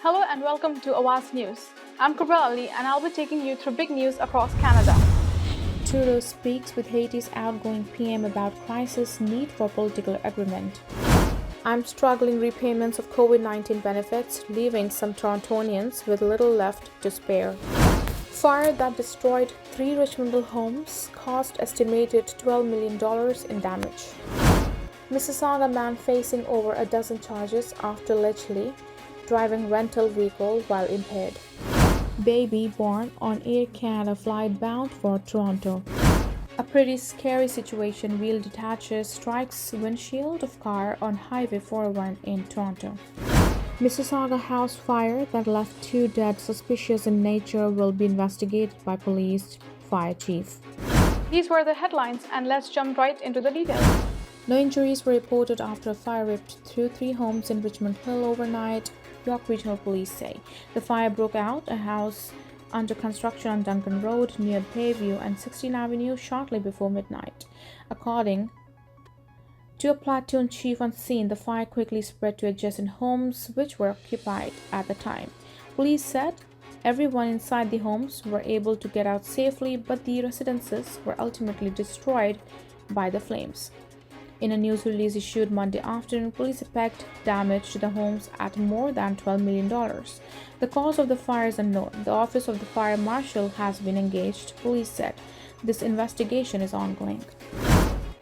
Hello and welcome to Awaz News. I'm Kubra Ali and I'll be taking you through big news across Canada. Trudeau speaks with Haiti's outgoing PM about crisis need for political agreement. I'm struggling repayments of COVID-19 benefits, leaving some Torontonians with little left to spare. Fire that destroyed 3 Richmond homes cost estimated $12 million in damage. Mississauga man facing over a dozen charges after allegedly driving rental vehicle while impaired. Baby born on Air Canada flight bound for Toronto. A pretty scary situation. Wheel detaches, strikes windshield of car on Highway 401 in Toronto. Mississauga house fire that left 2 dead suspicious in nature will be investigated by police fire chief. These were the headlines and let's jump right into the details. No injuries were reported after a fire ripped through 3 homes in Richmond Hill overnight, York Regional Police say. The fire broke out a house under construction on Duncan Road near Bayview and 16th Avenue shortly before midnight. According to a platoon chief on scene, the fire quickly spread to adjacent homes which were occupied at the time. Police said everyone inside the homes were able to get out safely, but the residences were ultimately destroyed by the flames. In a news release issued Monday afternoon, police expect damage to the homes at more than $12 million. The cause of the fire is unknown. The office of the fire marshal has been engaged, police said. This investigation is ongoing.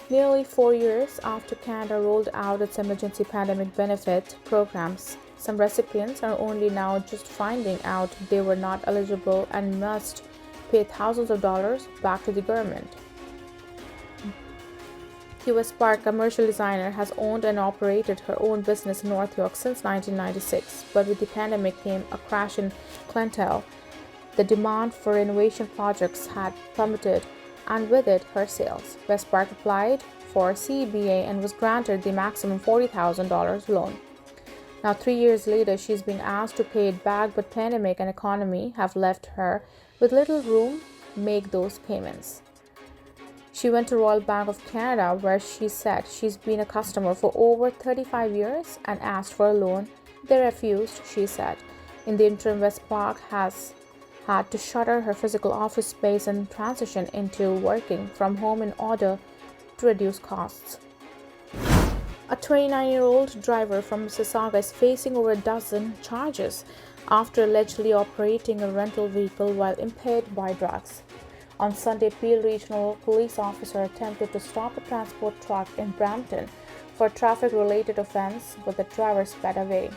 Nearly 4 years after Canada rolled out its emergency pandemic benefit programs, some recipients are only now just finding out they were not eligible and must pay thousands of dollars back to the government. US Park commercial designer has owned and operated her own business in North York since 1996, but with the pandemic came a crash in clientele. The demand for renovation projects had plummeted, and with it, her sales. West Park applied for CEBA and was granted the maximum $40,000 loan. Now, 3 years later, she's being asked to pay it back, but pandemic and economy have left her with little room to make those payments. She went to Royal Bank of Canada, where she said she's been a customer for over 35 years and asked for a loan. They refused, she said. In the interim, West Park has had to shutter her physical office space and transition into working from home in order to reduce costs. A 29-year-old driver from Mississauga is facing over a dozen charges after allegedly operating a rental vehicle while impaired by drugs. On Sunday, Peel Regional Police officer attempted to stop a transport truck in Brampton for a traffic-related offense, but the driver sped away.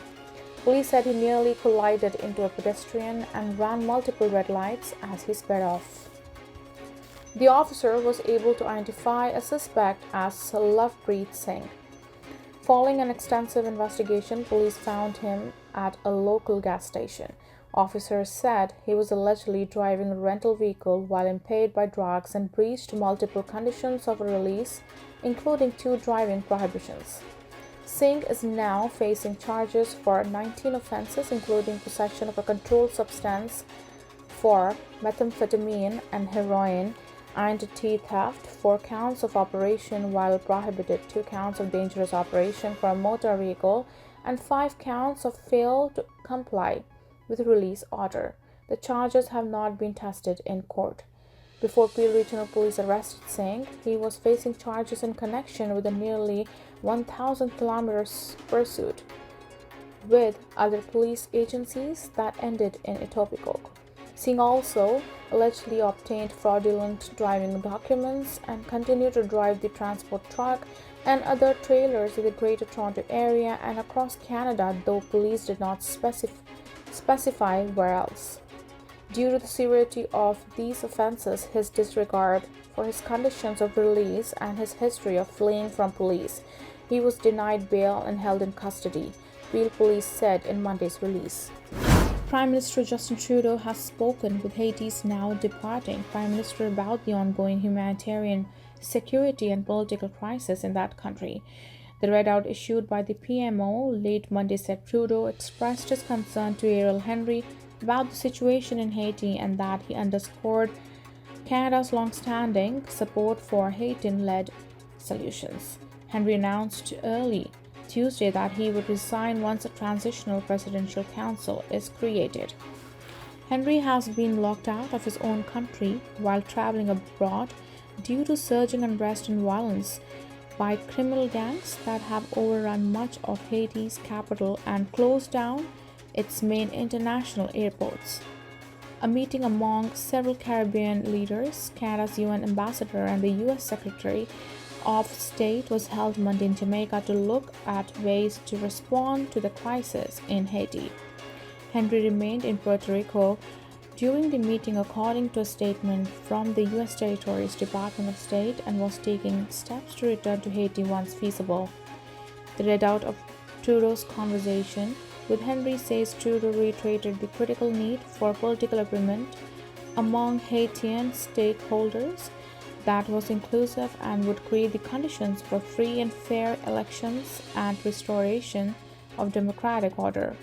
Police said he nearly collided into a pedestrian and ran multiple red lights as he sped off. The officer was able to identify a suspect as Lovepreet Singh. Following an extensive investigation, police found him at a local gas station. Officers said he was allegedly driving a rental vehicle while impaired by drugs and breached multiple conditions of release, including 2 driving prohibitions. Singh is now facing charges for 19 offenses, including possession of a controlled substance for methamphetamine and heroin, identity theft, 4 counts of operation while prohibited, 2 counts of dangerous operation for a motor vehicle, and 5 counts of fail to comply with release order. The charges have not been tested in court. Before Peel Regional Police arrested Singh, he was facing charges in connection with a nearly 1,000 kilometers pursuit with other police agencies that ended in Etobicoke. Singh also allegedly obtained fraudulent driving documents and continued to drive the transport truck and other trailers in the Greater Toronto Area and across Canada, though police did not specify where else. Due to the severity of these offenses, his disregard for his conditions of release, and his history of fleeing from police, he was denied bail and held in custody, Peel Police said in Monday's release. Prime Minister Justin Trudeau has spoken with Haiti's now departing Prime Minister about the ongoing humanitarian, security and political crisis in that country. The readout issued by the PMO late Monday said Trudeau expressed his concern to Ariel Henry about the situation in Haiti and that he underscored Canada's long-standing support for Haitian-led solutions. Henry announced early Tuesday that he would resign once a transitional presidential council is created. Henry has been locked out of his own country while traveling abroad due to surging unrest and violence by criminal gangs that have overrun much of Haiti's capital and closed down its main international airports. A meeting among several Caribbean leaders, Canada's UN ambassador, and the US Secretary of State was held Monday in Jamaica to look at ways to respond to the crisis in Haiti. Henry remained in Puerto Rico during the meeting, according to a statement from the U.S. Territory's Department of State, and was taking steps to return to Haiti once feasible. The readout of Trudeau's conversation with Henry says Trudeau reiterated the critical need for political agreement among Haitian stakeholders that was inclusive and would create the conditions for free and fair elections and restoration of democratic order.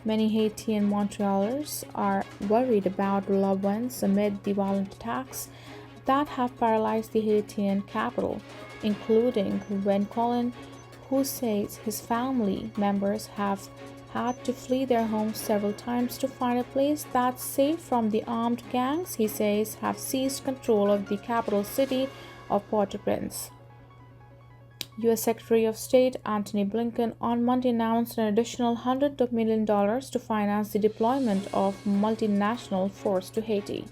Many Haitian Montrealers are worried about loved ones amid the violent attacks that have paralyzed the Haitian capital, including when Colin, who says his family members have had to flee their homes several times to find a place that's safe from the armed gangs he says have seized control of the capital city of Port-au-Prince. U.S. Secretary of State Antony Blinken on Monday announced an additional $100 million to finance the deployment of multinational force to Haiti.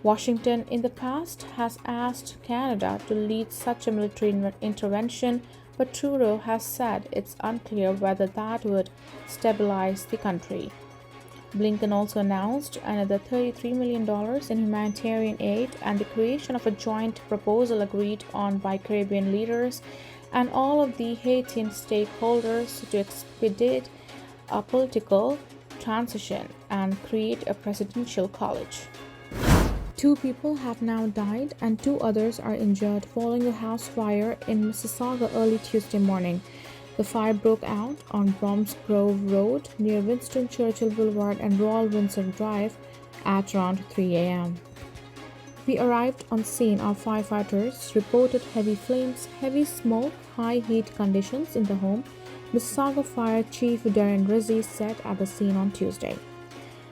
Washington in the past has asked Canada to lead such a military intervention, but Trudeau has said it's unclear whether that would stabilize the country. Blinken also announced another $33 million in humanitarian aid and the creation of a joint proposal agreed on by Caribbean leaders and all of the Haitian stakeholders to expedite a political transition and create a presidential college. 2 people have now died and 2 others are injured following a house fire in Mississauga early Tuesday morning. The fire broke out on Brom's Grove Road near Winston Churchill Boulevard and Royal Windsor Drive at around 3 a.m. We arrived on scene. Our firefighters reported heavy flames, heavy smoke, high heat conditions in the home, Mississauga Fire Chief Darren Rizzi said at the scene on Tuesday.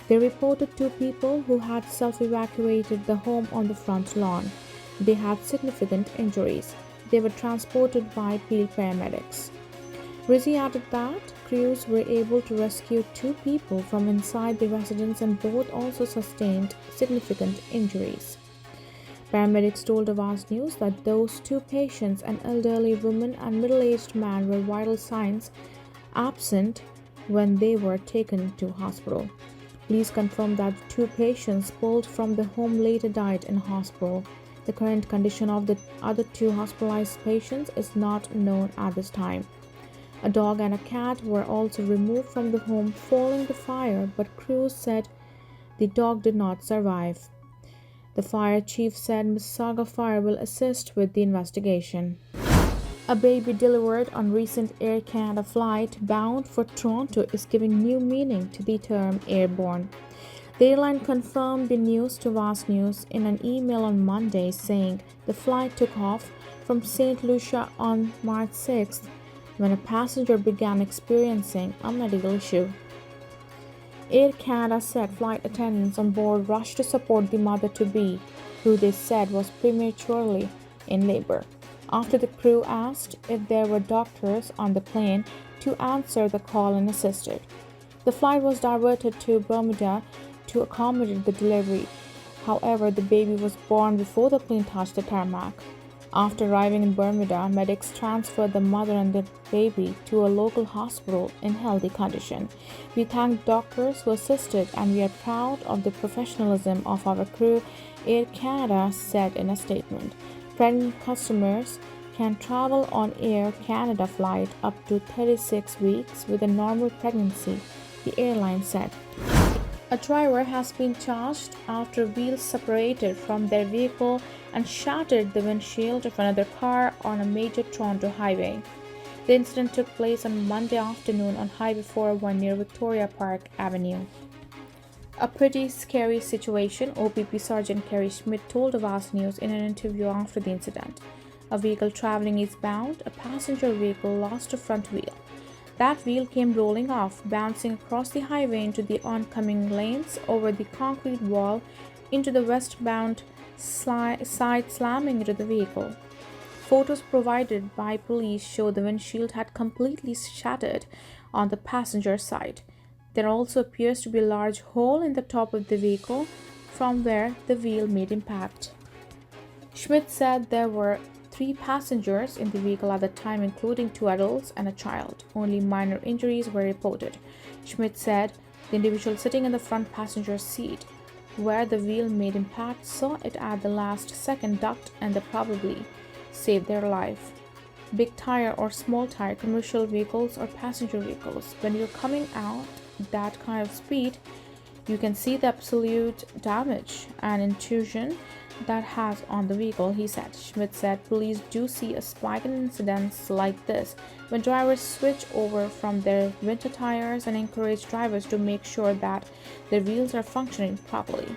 They reported 2 people who had self-evacuated the home on the front lawn. They had significant injuries. They were transported by Peel paramedics. Rizzi added that crews were able to rescue 2 people from inside the residence and both also sustained significant injuries. Paramedics told Awaz News that those 2 patients, an elderly woman and middle-aged man, were vital signs absent when they were taken to hospital. Police confirmed that 2 patients pulled from the home later died in hospital. The current condition of the other 2 hospitalized patients is not known at this time. A dog and a cat were also removed from the home following the fire, but crews said the dog did not survive. The fire chief said Mississauga Fire will assist with the investigation. A baby delivered on recent Air Canada flight bound for Toronto is giving new meaning to the term airborne. The airline confirmed the news to Awaz News in an email on Monday, saying the flight took off from St. Lucia on March 6th when a passenger began experiencing a medical issue. Air Canada said flight attendants on board rushed to support the mother-to-be, who they said was prematurely in labor, after the crew asked if there were doctors on the plane to answer the call and assisted. The flight was diverted to Bermuda to accommodate the delivery. However, the baby was born before the plane touched the tarmac. After arriving in Bermuda, medics transferred the mother and the baby to a local hospital in healthy condition. We thank doctors who assisted and we are proud of the professionalism of our crew, Air Canada said in a statement. Pregnant customers can travel on Air Canada flight up to 36 weeks with a normal pregnancy, the airline said. A driver has been charged after wheels separated from their vehicle and shattered the windshield of another car on a major Toronto highway. The incident took place on Monday afternoon on Highway 401 near Victoria Park Avenue. A pretty scary situation, OPP Sergeant Kerry Schmidt told Awaz News in an interview after the incident. A vehicle traveling eastbound, a passenger vehicle lost a front wheel. That wheel came rolling off, bouncing across the highway into the oncoming lanes, over the concrete wall, into the westbound side, slamming into the vehicle. Photos provided by police show the windshield had completely shattered on the passenger side. There also appears to be a large hole in the top of the vehicle from where the wheel made impact. Schmidt said there were 3 passengers in the vehicle at the time, including 2 adults and a child. Only minor injuries were reported. Schmidt said the individual sitting in the front passenger seat, where the wheel made impact, saw it at the last second, ducked, and that probably saved their life. Big tire or small tire commercial vehicles or passenger vehicles, when you're coming out that kind of speed, you can see the absolute damage and intrusion that has on the vehicle, he said. Schmidt said police do see a spike in incidents like this when drivers switch over from their winter tires and encourage drivers to make sure that their wheels are functioning properly.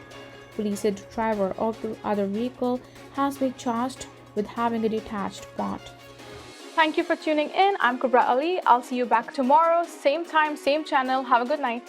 Police said the driver of the other vehicle has been charged with having a detached part. Thank you for tuning in. I'm Kubra Ali. I'll see you back tomorrow, same time, same channel. Have a good night.